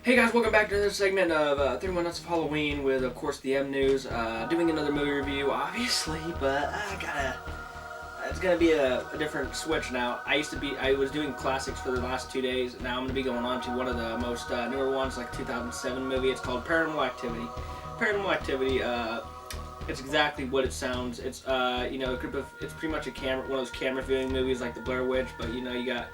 Hey guys, welcome back to this segment of 31 Nights of Halloween with, of course, the M News. Doing another movie review, obviously, but it's gonna be a different switch now. I was doing classics for the last 2 days. Now I'm gonna be going on to one of the most newer ones, like 2007 movie. It's called Paranormal Activity. Paranormal Activity. It's exactly what it sounds. It's a group of. It's pretty much one of those camera viewing movies like the Blair Witch, but you got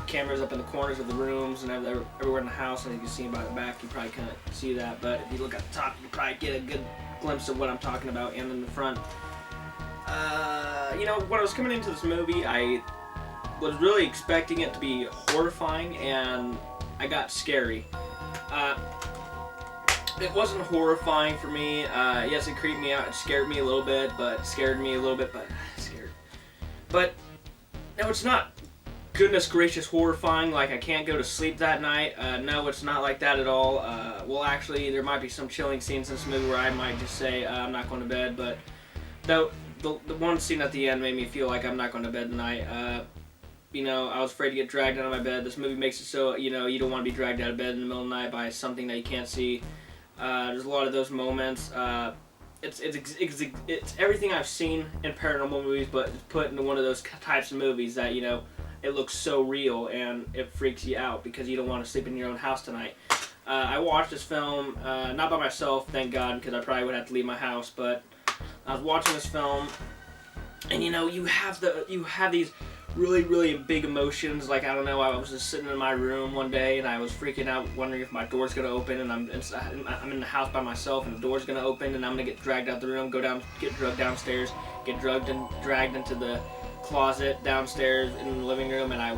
cameras up in the corners of the rooms and everywhere in the house, and if you see them by the back, you probably can't see that, but if you look at the top, you probably get a good glimpse of what I'm talking about, and in the front. When I was coming into this movie, I was really expecting it to be horrifying, and I got scary. It wasn't horrifying for me. Yes, it creeped me out. It scared me a little bit, but scared. But no, it's not goodness gracious horrifying, like I can't go to sleep that night. No, it's not like that at all. Well, actually, there might be some chilling scenes in this movie where I might just say I'm not going to bed, but the one scene at the end made me feel like I'm not going to bed tonight. I was afraid to get dragged out of my bed. This movie makes it so, you don't want to be dragged out of bed in the middle of the night by something that you can't see. There's a lot of those moments. It's everything I've seen in paranormal movies, but it's put into one of those types of movies that, it looks so real and it freaks you out because you don't want to sleep in your own house tonight. I watched this film, not by myself, thank God, because I probably would have to leave my house, but I was watching this film, and you have these really, really big emotions. Like, I don't know, I was just sitting in my room one day and I was freaking out, wondering if my door's gonna open, and I'm in the house by myself and the door's gonna open and I'm gonna get dragged out the room, get drugged downstairs, get dragged into the closet downstairs in the living room, and I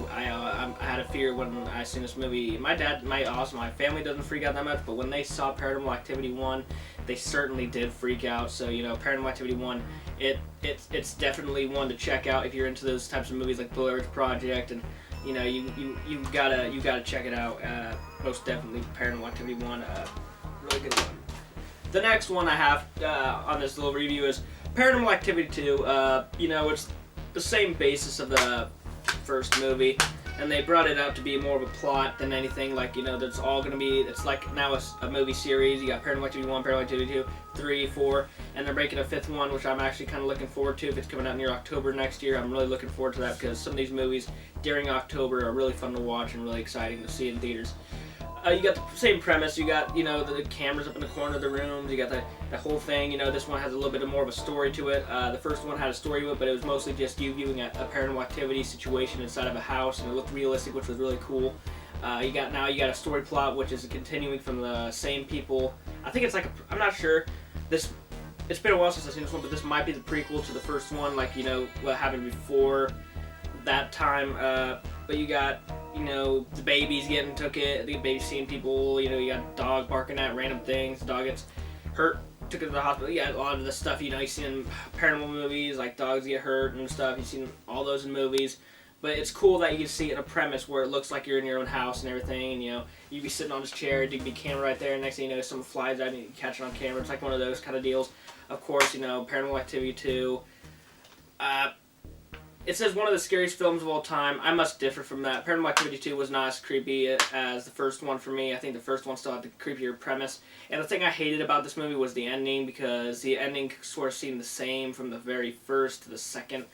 had a fear when I seen this movie. My family doesn't freak out that much, but when they saw Paranormal Activity 1, they certainly did freak out. So Paranormal Activity 1, it's definitely one to check out if you're into those types of movies like Blair Witch Project, and you gotta check it out. Most definitely Paranormal Activity 1, really good one. The next one I have on this little review is Paranormal Activity 2. It's the same basis of the first movie, and they brought it out to be more of a plot than anything. Like, that's all gonna be. It's like now a movie series. You got Paranormal Activity 1, Paranormal Activity 2, 3, 4, and they're making a fifth one, which I'm actually kind of looking forward to. If it's coming out near October next year, I'm really looking forward to that because some of these movies during October are really fun to watch and really exciting to see in theaters. You got the same premise. You got the cameras up in the corner of the rooms. You got the whole thing. This one has a little bit more of a story to it. The first one had a story to it, but it was mostly just you viewing a paranormal activity situation inside of a house, and it looked realistic, which was really cool. You got a story plot, which is continuing from the same people. I think it's I'm not sure. It's been a while since I've seen this one, but this might be the prequel to the first one. Like what happened before that time. But you got the babies getting took it. The babies seeing people. You got dog barking at random things. The dog gets hurt, took it to the hospital. You got a lot of the stuff you see in paranormal movies, like dogs get hurt and stuff. You've seen all those in movies. But it's cool that you can see it in a premise where it looks like you're in your own house and everything. And you'd be sitting on this chair, there'd be a camera right there, and next thing you know, someone flies out and you catch it on camera. It's like one of those kind of deals. Of course, Paranormal Activity 2. It says one of the scariest films of all time. I must differ from that. Paranormal Activity 2 was not as creepy as the first one for me. I think the first one still had the creepier premise. And the thing I hated about this movie was the ending, because the ending sort of seemed the same from the very first to the second.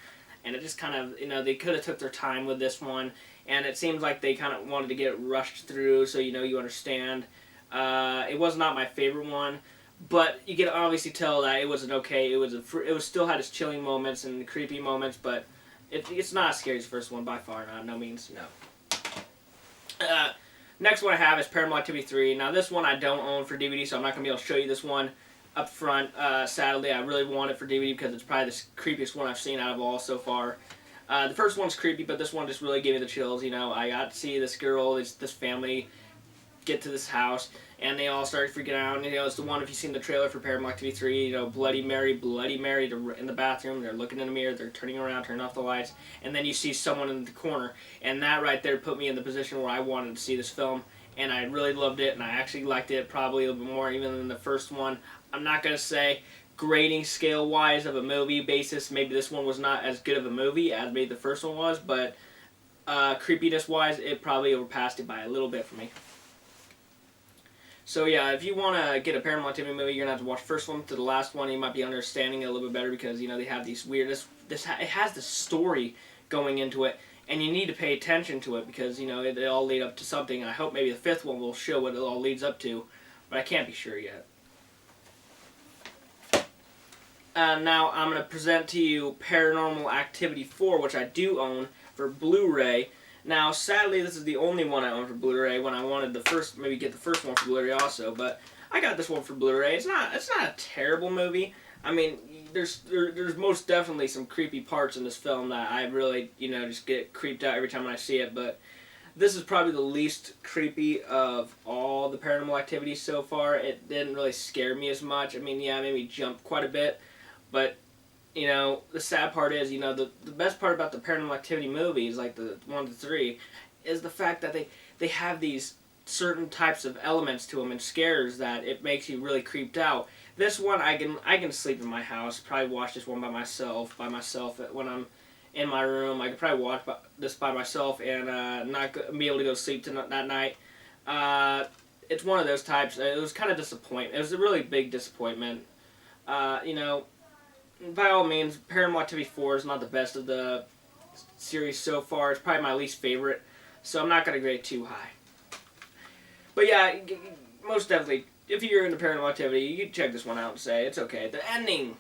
And it just kind of, they could have took their time with this one. And it seems like they kind of wanted to get it rushed through so you understand. It was not my favorite one. But you can obviously tell that it wasn't okay. It was still had its chilling moments and creepy moments, but it's not as scary as the first one by far. No means, no. Next one I have is Paranormal Activity 3. Now this one I don't own for DVD, so I'm not going to be able to show you this one up front. Sadly, I really want it for DVD because it's probably the creepiest one I've seen out of all so far. The first one's creepy, but this one just really gave me the chills. I got to see this girl, this family get to this house, and they all started freaking out. And, it's the one, if you've seen the trailer for Paranormal Activity 3, Bloody Mary, they're in the bathroom, they're looking in the mirror, they're turning around, turning off the lights, and then you see someone in the corner. And that right there put me in the position where I wanted to see this film, and I really loved it, and I actually liked it probably a little bit more even than the first one. I'm not going to say grading scale-wise of a movie basis, maybe this one was not as good of a movie as maybe the first one was, but creepiness-wise, it probably overpassed it by a little bit for me. So yeah, if you want to get a Paranormal Activity movie, you're gonna have to watch the first one to the last one. You might be understanding it a little bit better because they have these weird. It has the story going into it, and you need to pay attention to it because they all lead up to something. And I hope maybe the fifth one will show what it all leads up to, but I can't be sure yet. Now I'm going to present to you Paranormal Activity 4, which I do own for Blu-ray. Now, sadly, this is the only one I own for Blu-ray. When I wanted maybe get the first one for Blu-ray also, but I got this one for Blu-ray. It's not a terrible movie. I mean, there's most definitely some creepy parts in this film that I really just get creeped out every time I see it. But this is probably the least creepy of all the Paranormal Activities so far. It didn't really scare me as much. I mean, yeah, it made me jump quite a bit. But, the sad part is, the best part about the Paranormal Activity movies, like the 1 to 3, is the fact that they have these certain types of elements to them and scares that it makes you really creeped out. This one, I can sleep in my house, probably watch this one by myself when I'm in my room. I could probably watch this by myself and not be able to go to sleep that night. It's one of those types. It was kind of disappointing. It was a really big disappointment. By all means, Paranormal Activity 4 is not the best of the series so far. It's probably my least favorite, so I'm not going to grade it too high. But yeah, most definitely, if you're into Paranormal Activity, you can check this one out and say, it's okay. The ending,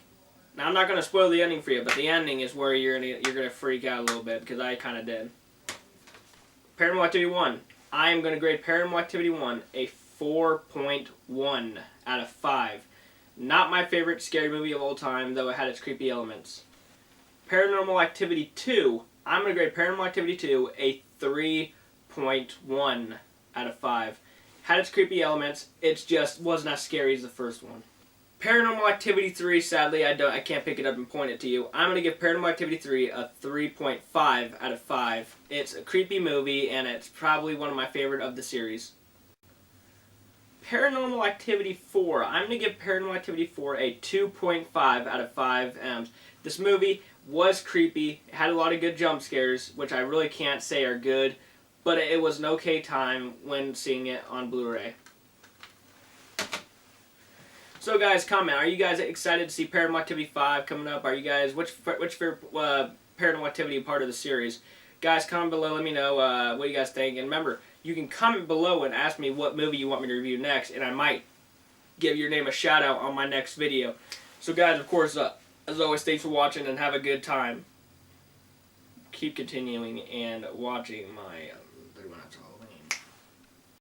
now I'm not going to spoil the ending for you, but the ending is where you're gonna freak out a little bit, because I kind of did. Paranormal Activity 1. I am going to grade Paranormal Activity 1 a 4.1 out of 5. Not my favorite scary movie of all time, though it had its creepy elements. Paranormal Activity 2. I'm going to grade Paranormal Activity 2 a 3.1 out of 5. Had its creepy elements, it just wasn't as scary as the first one. Paranormal Activity 3, sadly, I can't pick it up and point it to you. I'm going to give Paranormal Activity 3 a 3.5 out of 5. It's a creepy movie, and it's probably one of my favorite of the series. Paranormal Activity 4. I'm going to give Paranormal Activity 4 a 2.5 out of 5 M's. This movie was creepy. It had a lot of good jump scares, which I really can't say are good, but it was an okay time when seeing it on Blu-ray. So guys, comment. Are you guys excited to see Paranormal Activity 5 coming up? Are you guys, which favorite Paranormal Activity part of the series? Guys, comment below. Let me know what you guys think. And remember, you can comment below and ask me what movie you want me to review next, and I might give your name a shout out on my next video. So guys, of course, as always, thanks for watching and have a good time. Keep continuing and watching my